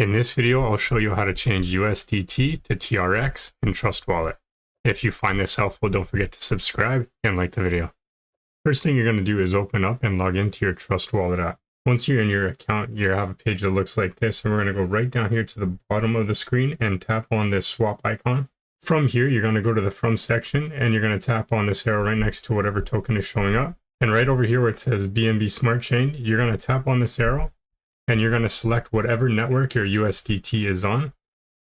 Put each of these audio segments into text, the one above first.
In this video, I'll show you how to change USDT to TRX in Trust Wallet. If you find this helpful, don't forget to subscribe and like the video. First thing you're going to do is open up and log into your Trust Wallet app. Once you're in your account, you have a page that looks like this, and we're going to go right down here to the bottom of the screen and tap on this swap icon. From here, you're going to go to the From section, and you're going to tap on this arrow right next to whatever token is showing up. And right over here where it says BNB Smart Chain, you're going to tap on this arrow, and you're going to select whatever network your USDT is on.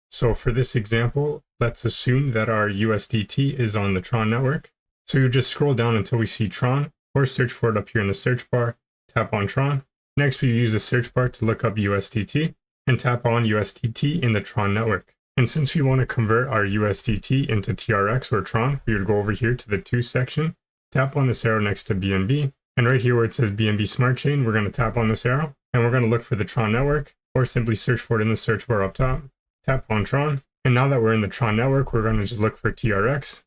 So for this example, let's assume that our USDT is on the Tron network. So you just scroll down until we see Tron, or search for it up here in the search bar, tap on Tron. Next, we use the search bar to look up USDT and tap on USDT in the Tron network. And since we want to convert our USDT into TRX or Tron, we would go over here to the To section, tap on this arrow next to BNB. And right here where it says BNB Smart Chain, we're going to tap on this arrow and we're going to look for the Tron network, or simply search for it in the search bar up top. Tap on Tron. And now that we're in the Tron network, we're going to just look for TRX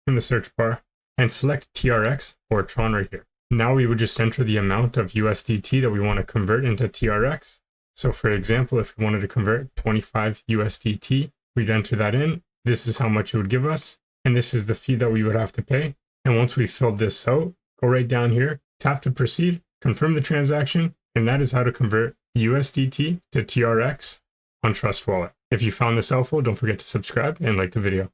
in the search bar and select TRX or Tron right here. Now we would just enter the amount of USDT that we want to convert into TRX. So for example, if we wanted to convert 25 USDT, we'd enter that in. This is how much it would give us. And this is the fee that we would have to pay. And once we filled this out, go right down here, tap to proceed, confirm the transaction, and that is how to convert USDT to TRX on Trust Wallet. If you found this helpful, don't forget to subscribe and like the video.